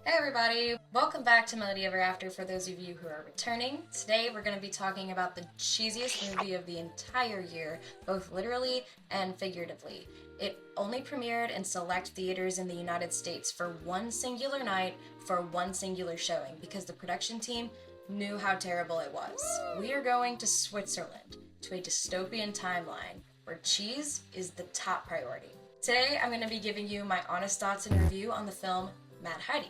Hey everybody, welcome back to Melody Ever After for those of you who are returning. Today we're going to be talking about the cheesiest movie of the entire year, both literally and figuratively. It only premiered in select theaters in the United States for one singular night for one singular showing because the production team knew how terrible it was. We are going to Switzerland, to a dystopian timeline where cheese is the top priority. Today I'm going to be giving you my honest thoughts and review on the film Mad Heidi.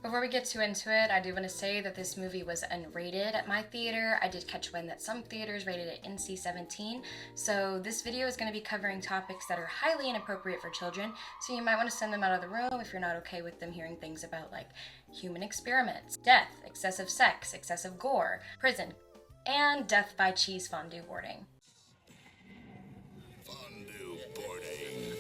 Before we get too into it, I do want to say that this movie was unrated at my theater. I did catch wind that some theaters rated it NC-17, so this video is going to be covering topics that are highly inappropriate for children, so you might want to send them out of the room if you're not okay with them hearing things about like human experiments, death, excessive sex, excessive gore, prison, and death by cheese fondue boarding. Fondue boarding.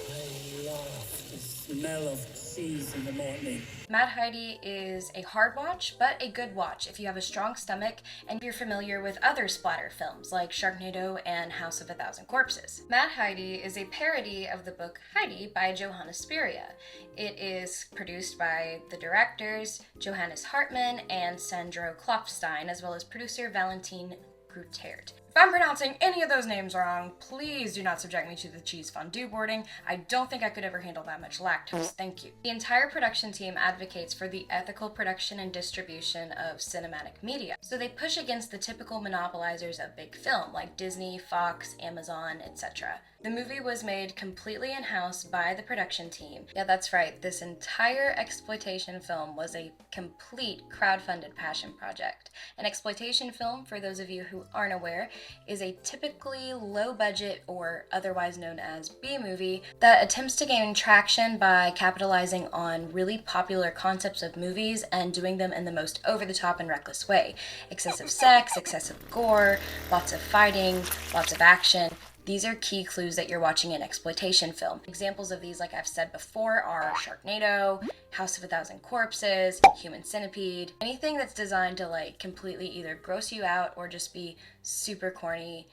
I love the smell of cheese in the morning. Mad Heidi is a hard watch, but a good watch if you have a strong stomach and you're familiar with other splatter films like Sharknado and House of a Thousand Corpses. Mad Heidi is a parody of the book Heidi by Johannes Spiria. It is produced by the directors Johannes Hartmann and Sandro Klopfstein, as well as producer Valentin Grutert. If I'm pronouncing any of those names wrong, please do not subject me to the cheese fondue boarding. I don't think I could ever handle that much lactose, thank you. The entire production team advocates for the ethical production and distribution of cinematic media, so they push against the typical monopolizers of big film like Disney, Fox, Amazon, etc. The movie was made completely in-house by the production team. Yeah, that's right, this entire exploitation film was a complete crowdfunded passion project. An exploitation film, for those of you who aren't aware, is a typically low-budget or otherwise known as B-movie that attempts to gain traction by capitalizing on really popular concepts of movies and doing them in the most over-the-top and reckless way. Excessive sex, excessive gore, lots of fighting, lots of action. These are key clues that you're watching an exploitation film. Examples of these, like I've said before, are Sharknado, House of a Thousand Corpses, Human Centipede, anything that's designed to like completely either gross you out or just be super corny.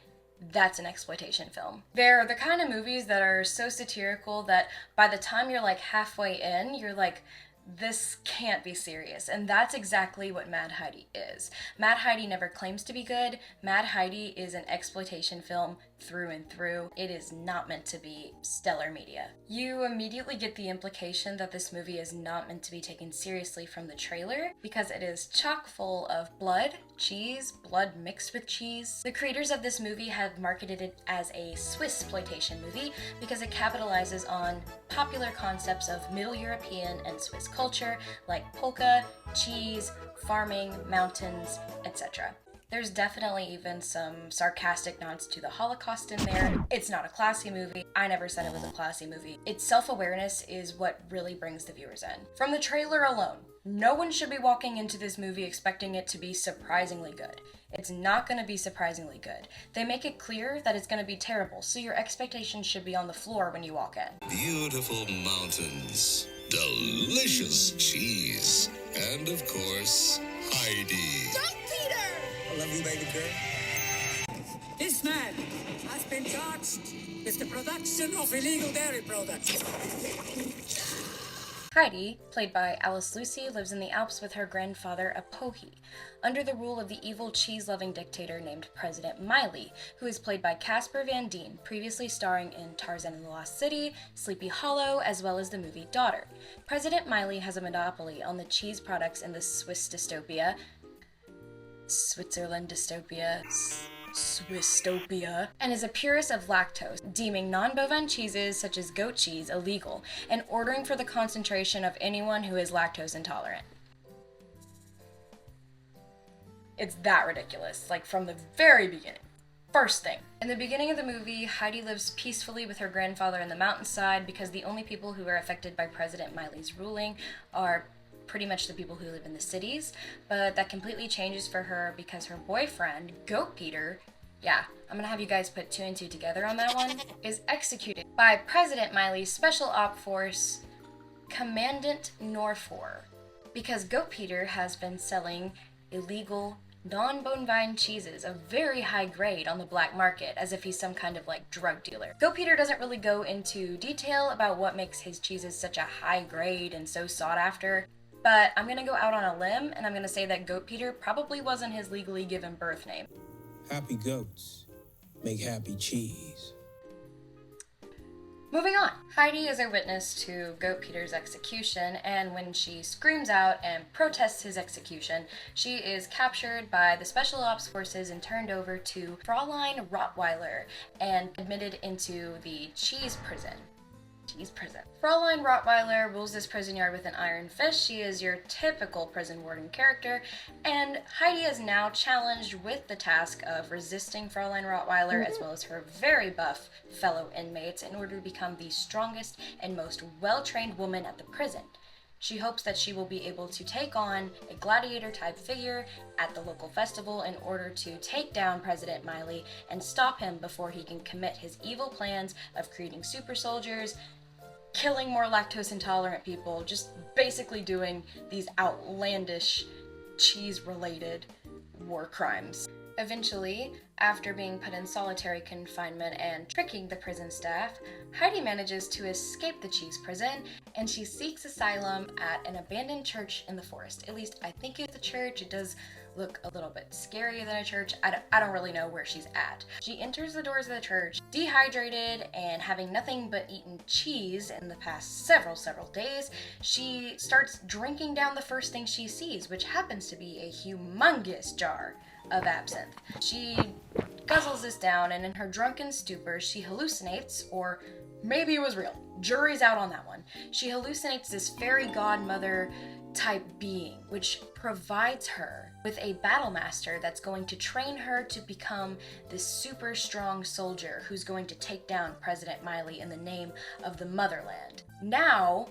That's an exploitation film. They're the kind of movies that are so satirical that by the time you're like halfway in, you're like, this can't be serious, and that's exactly what Mad Heidi is. Mad Heidi never claims to be good. Mad Heidi is an exploitation film through and through. It is not meant to be stellar media. You immediately get the implication that this movie is not meant to be taken seriously from the trailer because it is chock full of blood, cheese, blood mixed with cheese. The creators of this movie have marketed it as a Swiss-ploitation movie because it capitalizes on popular concepts of Middle European and Swiss culture like polka, cheese, farming, mountains, etc. There's definitely even some sarcastic nods to the Holocaust in there. It's not a classy movie. I never said it was a classy movie. Its self-awareness is what really brings the viewers in. From the trailer alone, no one should be walking into this movie expecting it to be surprisingly good. It's not going to be surprisingly good. They make it clear that it's going to be terrible, so your expectations should be on the floor when you walk in. Beautiful mountains, delicious cheese, and of course, Heidi. I love you, baby girl. This man has been charged with the production of illegal dairy products. Heidi, played by Alice Lucy, lives in the Alps with her grandfather Apohi, under the rule of the evil cheese-loving dictator named President Miley, who is played by Casper Van Dien, previously starring in Tarzan and the Lost City, Sleepy Hollow, as well as the movie Daughter. President Miley has a monopoly on the cheese products in the Swiss dystopia, Switzerland dystopia, Swistopia, and is a purist of lactose, deeming non-bovine cheeses such as goat cheese illegal and ordering for the concentration of anyone who is lactose intolerant. It's that ridiculous, like from the very beginning. First thing, in the beginning of the movie, Heidi lives peacefully with her grandfather in the mountainside because the only people who are affected by President Miley's ruling are pretty much the people who live in the cities, but that completely changes for her because her boyfriend, Goat Peter, yeah, I'm gonna have you guys put two and two together on that one, is executed by President Miley's Special Op Force, Commandant Norfor, because Goat Peter has been selling illegal non-bovine cheeses, a very high grade on the black market, as if he's some kind of like drug dealer. Goat Peter doesn't really go into detail about what makes his cheeses such a high grade and so sought after, but I'm gonna go out on a limb and I'm gonna say that Goat Peter probably wasn't his legally given birth name. Happy goats make happy cheese. Moving on, Heidi is a witness to Goat Peter's execution, and when she screams out and protests his execution, she is captured by the Special Ops Forces and turned over to Fraulein Rottweiler and admitted into the cheese prison. Fraulein Rottweiler rules this prison yard with an iron fist. She is your typical prison warden character, and Heidi is now challenged with the task of resisting Fraulein Rottweiler as well as her very buff fellow inmates in order to become the strongest and most well-trained woman at the prison. She hopes that she will be able to take on a gladiator-type figure at the local festival in order to take down President Miley and stop him before he can commit his evil plans of creating super soldiers, killing more lactose-intolerant people, just basically doing these outlandish cheese-related war crimes. Eventually, after being put in solitary confinement and tricking the prison staff, Heidi manages to escape the cheese prison, and she seeks asylum at an abandoned church in the forest. At least I think it's a church. It does look a little bit scarier than a church. I don't really know where she's at. She enters the doors of the church, dehydrated and having nothing but eaten cheese in the past several days. She starts drinking down the first thing she sees, which happens to be a humongous jar of absinthe. She guzzles this down, and in her drunken stupor, she hallucinates, or maybe it was real. Jury's out on that one. She hallucinates this fairy godmother type being, which provides her with a battle master that's going to train her to become this super strong soldier who's going to take down President Miley in the name of the motherland. Now,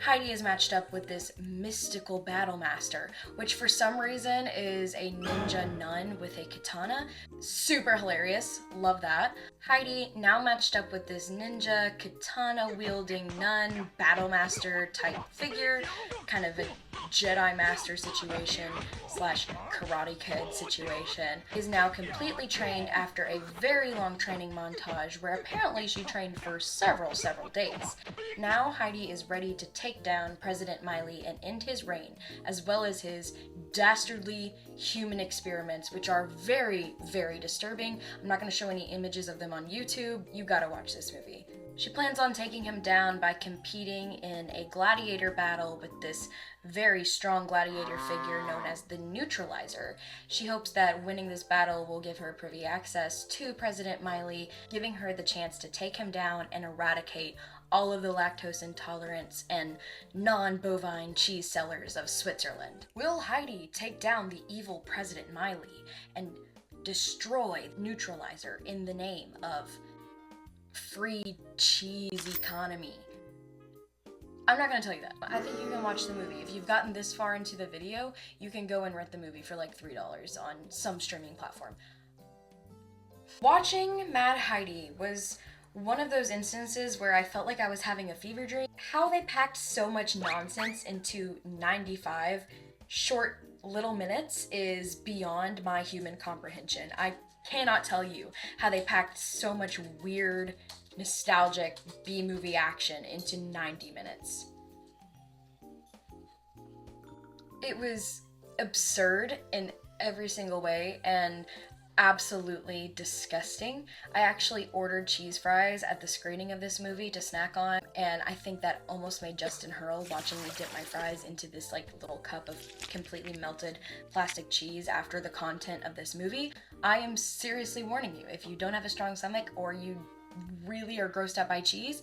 Heidi is matched up with this mystical battle master, which for some reason is a ninja nun with a katana. Super hilarious, love that. Heidi now matched up with this ninja katana wielding nun battle master type figure, kind of a Jedi master situation slash Karate Kid situation, is now completely trained after a very long training montage where apparently she trained for several days. Now Heidi is ready to take down President Miley and end his reign, as well as his dastardly human experiments, which are very disturbing. I'm not going to show any images of them on YouTube. You gotta watch this movie. She plans on taking him down by competing in a gladiator battle with this very strong gladiator figure known as the Neutralizer. She hopes that winning this battle will give her privy access to President Miley, giving her the chance to take him down and eradicate all of the lactose intolerance and non-bovine cheese sellers of Switzerland. Will Heidi take down the evil President Miley and destroy Neutralizer in the name of free cheese economy? I'm not gonna tell you that. I think you can watch the movie. If you've gotten this far into the video, you can go and rent the movie for like $3 on some streaming platform. Watching Mad Heidi was one of those instances where I felt like I was having a fever dream. How they packed so much nonsense into 95 short little minutes is beyond my human comprehension. I cannot tell you how they packed so much weird, nostalgic B-movie action into 90 minutes. It was absurd in every single way and absolutely disgusting. I actually ordered cheese fries at the screening of this movie to snack on, and I think that almost made Justin hurl watching me dip my fries into this like little cup of completely melted plastic cheese after the content of this movie. I am seriously warning you, if you don't have a strong stomach or you really are grossed out by cheese,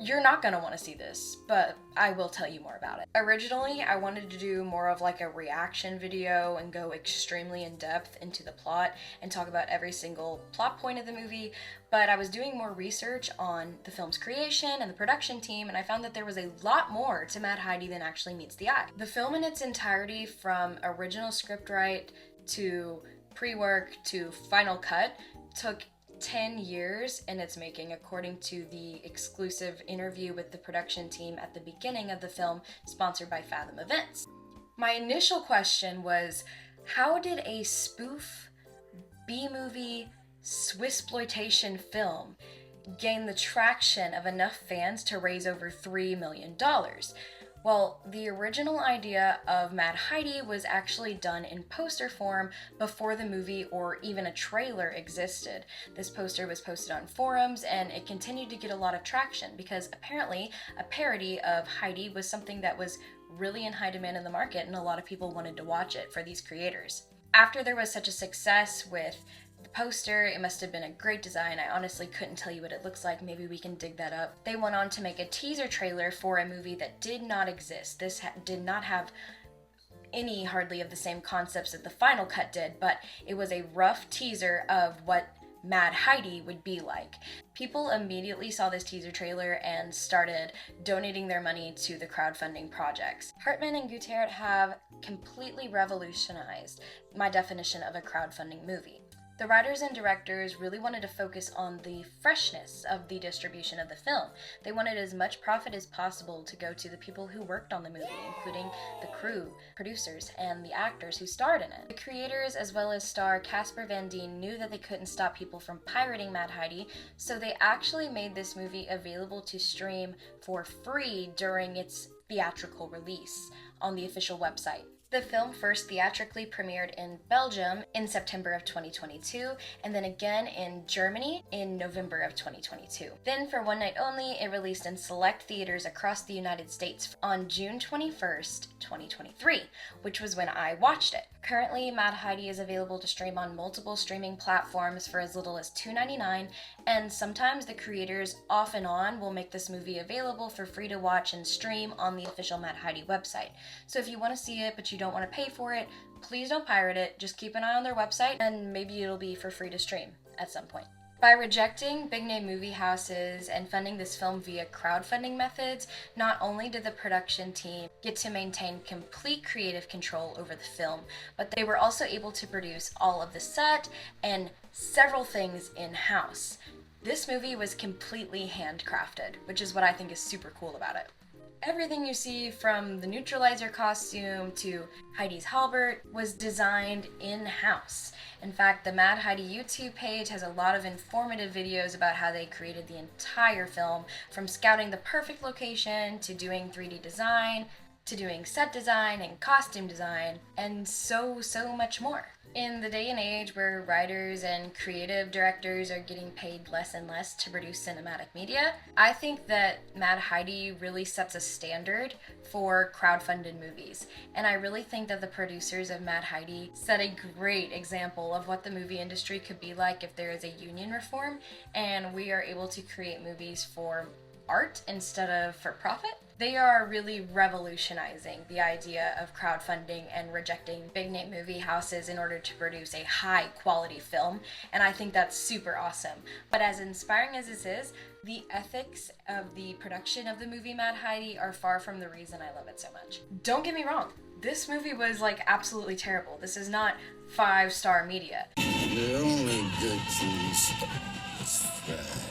you're not gonna want to see this, but I will tell you more about it. Originally, I wanted to do more of like a reaction video and go extremely in depth into the plot and talk about every single plot point of the movie, but I was doing more research on the film's creation and the production team, and I found that there was a lot more to Mad Heidi than actually meets the eye. The film in its entirety, from original scriptwrite to pre-work to final cut, took 10 years in its making, according to the exclusive interview with the production team at the beginning of the film, sponsored by Fathom Events. My initial question was, How did a spoof B-movie Swissploitation film gain the traction of enough fans to raise over $3 million? Well, the original idea of Mad Heidi was actually done in poster form before the movie or even a trailer existed. This poster was posted on forums and it continued to get a lot of traction because apparently a parody of Heidi was something that was really in high demand in the market and a lot of people wanted to watch it for these creators. After there was such a success with the poster, it must have been a great design. I honestly couldn't tell you what it looks like. Maybe we can dig that up. They went on to make a teaser trailer for a movie that did not exist. This did not have any hardly of the same concepts that the final cut did, but it was a rough teaser of what Mad Heidi would be like. People immediately saw this teaser trailer and started donating their money to the crowdfunding projects. Hartman and Gutierrez have completely revolutionized my definition of a crowdfunding movie. The writers and directors really wanted to focus on the freshness of the distribution of the film. They wanted as much profit as possible to go to the people who worked on the movie, including the crew, producers, and the actors who starred in it. The creators, as well as star Casper Van Dien, knew that they couldn't stop people from pirating Mad Heidi, so they actually made this movie available to stream for free during its theatrical release on the official website. The film first theatrically premiered in Belgium in September of 2022, and then again in Germany in November of 2022. Then for one night only, it released in select theaters across the United States on June 21st, 2023, which was when I watched it. Currently, Mad Heidi is available to stream on multiple streaming platforms for as little as $2.99, and sometimes the creators off and on will make this movie available for free to watch and stream on the official Mad Heidi website. So if you want to see it but you don't want to pay for it, please don't pirate it. Just keep an eye on their website and maybe it'll be for free to stream at some point. By rejecting big name movie houses and funding this film via crowdfunding methods, not only did the production team get to maintain complete creative control over the film, but they were also able to produce all of the set and several things in-house. This movie was completely handcrafted, which is what I think is super cool about it. Everything you see from the neutralizer costume to Heidi's halberd was designed in-house. In fact, the Mad Heidi YouTube page has a lot of informative videos about how they created the entire film, from scouting the perfect location to doing 3D design, to doing set design and costume design, and so much more. In the day and age where writers and creative directors are getting paid less and less to produce cinematic media, I think that Mad Heidi really sets a standard for crowdfunded movies. And I really think that the producers of Mad Heidi set a great example of what the movie industry could be like if there is a union reform and we are able to create movies for art instead of for profit. They are really revolutionizing the idea of crowdfunding and rejecting big name movie houses in order to produce a high quality film, and I think that's super awesome. But as inspiring as this is, the ethics of the production of the movie Mad Heidi are far from the reason I love it so much. Don't get me wrong, this movie was like absolutely terrible. This is not 5-star media. The only good cheese is fried.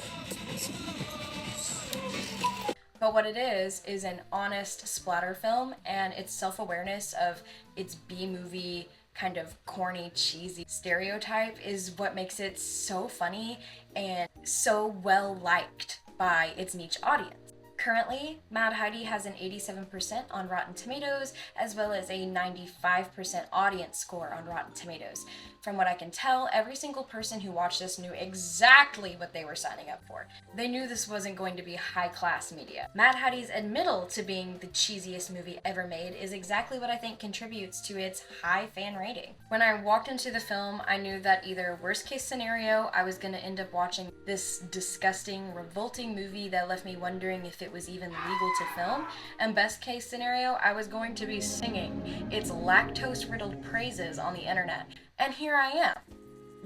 But what it is an honest splatter film, and its self-awareness of its B-movie kind of corny, cheesy stereotype is what makes it so funny and so well liked by its niche audience. Currently, Mad Heidi has an 87% on Rotten Tomatoes, as well as a 95% audience score on Rotten Tomatoes. From what I can tell, every single person who watched this knew exactly what they were signing up for. They knew this wasn't going to be high-class media. Mad Heidi's admittal to being the cheesiest movie ever made is exactly what I think contributes to its high fan rating. When I walked into the film, I knew that either worst-case scenario, I was going to end up watching this disgusting, revolting movie that left me wondering if it was even legal to film, and best-case scenario, I was going to be singing its lactose-riddled praises on the internet. And here I am,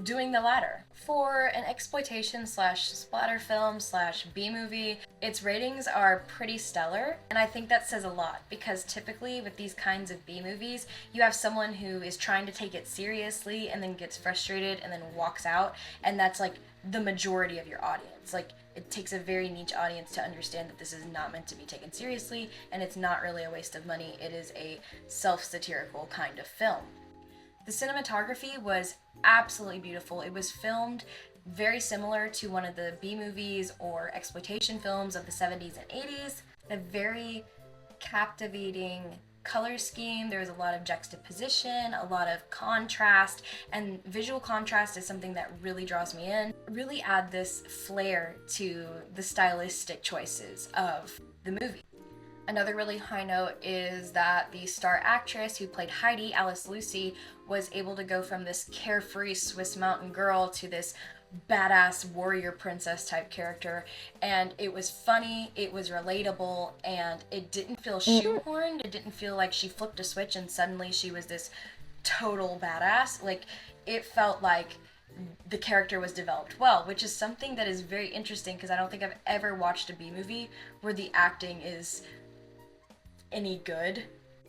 doing the latter. For an exploitation slash splatter film slash B-movie, its ratings are pretty stellar, and I think that says a lot, because typically with these kinds of B-movies, you have someone who is trying to take it seriously and then gets frustrated and then walks out, and that's like the majority of your audience. Like, it takes a very niche audience to understand that this is not meant to be taken seriously, and it's not really a waste of money. It is a self-satirical kind of film. The cinematography was absolutely beautiful. It was filmed very similar to one of the B movies or exploitation films of the 70s and 80s. A very captivating color scheme. There was a lot of juxtaposition, a lot of contrast, and visual contrast is something that really draws me in. Really add this flair to the stylistic choices of the movie. Another really high note is that the star actress who played Heidi, Alice Lucy, was able to go from this carefree Swiss mountain girl to this badass warrior princess type character, and it was funny, it was relatable, and it didn't feel shoehorned. It didn't feel like she flipped a switch and suddenly she was this total badass. Like, it felt like the character was developed well, which is something that is very interesting because I don't think I've ever watched a B movie where the acting is any good.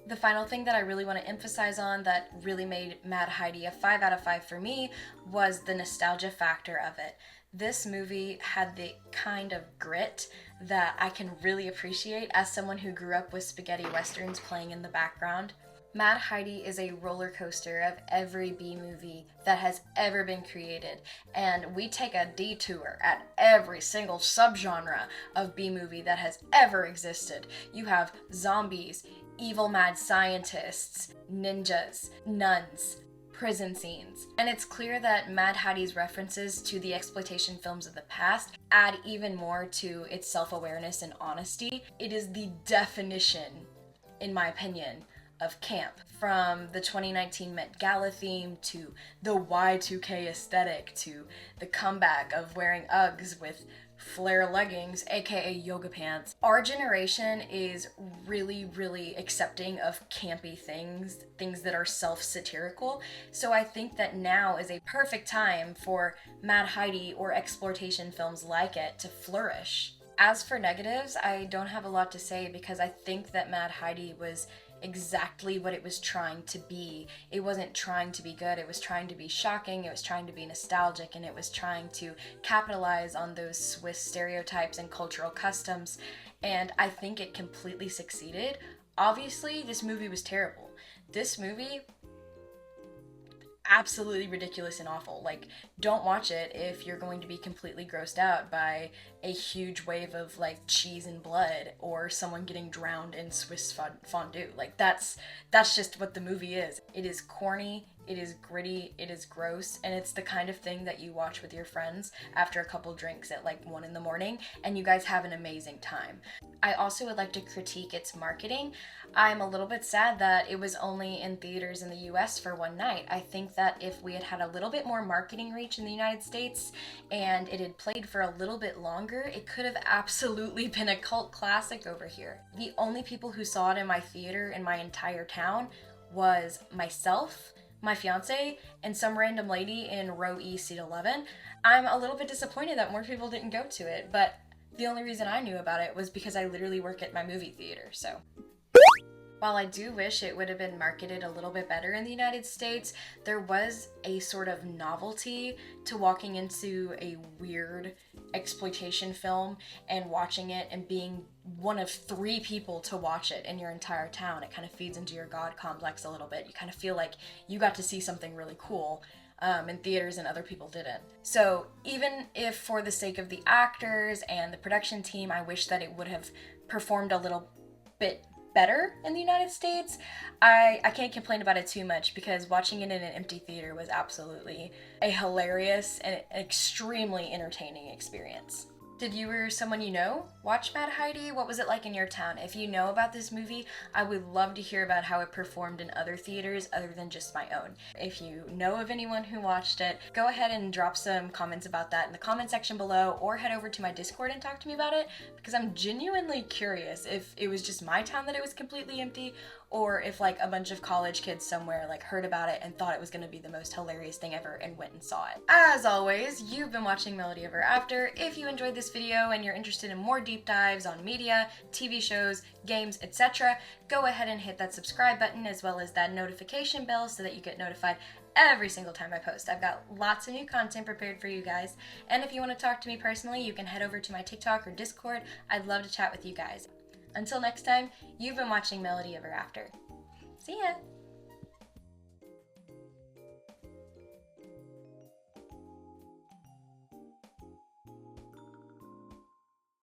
The final thing that I really want to emphasize on that really made Mad Heidi a 5 out of 5 for me was the nostalgia factor of it. This movie had the kind of grit that I can really appreciate as someone who grew up with spaghetti westerns playing in the background. Mad Heidi is a roller coaster of every B movie that has ever been created, and we take a detour at every single subgenre of B movie that has ever existed. You have zombies, evil mad scientists, ninjas, nuns, prison scenes. And it's clear that Mad Heidi's references to the exploitation films of the past add even more to its self-awareness and honesty. It is the definition, in my opinion, of camp. From the 2019 Met Gala theme to the Y2K aesthetic to the comeback of wearing Uggs with flare leggings, aka yoga pants. Our generation is really accepting of campy things that are self-satirical. So I think that now is a perfect time for Mad Heidi or exploitation films like it to flourish. As for negatives, I don't have a lot to say because I think that Mad Heidi was exactly what it was trying to be. It wasn't trying to be good, it was trying to be shocking, it was trying to be nostalgic, and it was trying to capitalize on those Swiss stereotypes and cultural customs, and I think it completely succeeded. Obviously, this movie was terrible. This movie, absolutely ridiculous and awful. Like, don't watch it if you're going to be completely grossed out by a huge wave of like cheese and blood or someone getting drowned in Swiss fondue. Like, that's just what the movie is. It is corny, it is gritty, it is gross, and it's the kind of thing that you watch with your friends after a couple drinks at like 1 a.m. and you guys have an amazing time. I also would like to critique its marketing. I'm a little bit sad that it was only in theaters in the US for one night. I think that if we had had a little bit more marketing reach in the United States and it had played for a little bit longer, it could have absolutely been a cult classic over here. The only people who saw it in my theater in my entire town was myself, my fiance, and some random lady in row E, seat 11. I'm a little bit disappointed that more people didn't go to it, but the only reason I knew about it was because I literally work at my movie theater, so. While I do wish it would have been marketed a little bit better in the United States, there was a sort of novelty to walking into a weird exploitation film and watching it and being one of 3 people to watch it in your entire town. It kind of feeds into your God complex a little bit. You kind of feel like you got to see something really cool in theaters and other people didn't. So even if for the sake of the actors and the production team, I wish that it would have performed a little bit better in the United States, I can't complain about it too much because watching it in an empty theater was absolutely a hilarious and extremely entertaining experience. Did you or someone you know watch Mad Heidi? What was it like in your town? If you know about this movie, I would love to hear about how it performed in other theaters other than just my own. If you know of anyone who watched it, go ahead and drop some comments about that in the comment section below, or head over to my Discord and talk to me about it, because I'm genuinely curious if it was just my town that it was completely empty, or if like a bunch of college kids somewhere like heard about it and thought it was going to be the most hilarious thing ever and went and saw it. As always, you've been watching Melody Ever After. If you enjoyed this video and you're interested in more deep dives on media, TV shows, games, etc., go ahead and hit that subscribe button as well as that notification bell so that you get notified every single time I post. I've got lots of new content prepared for you guys, and if you want to talk to me personally, you can head over to my TikTok or Discord. I'd love to chat with you guys. Until next time, you've been watching Melody Ever After. See ya!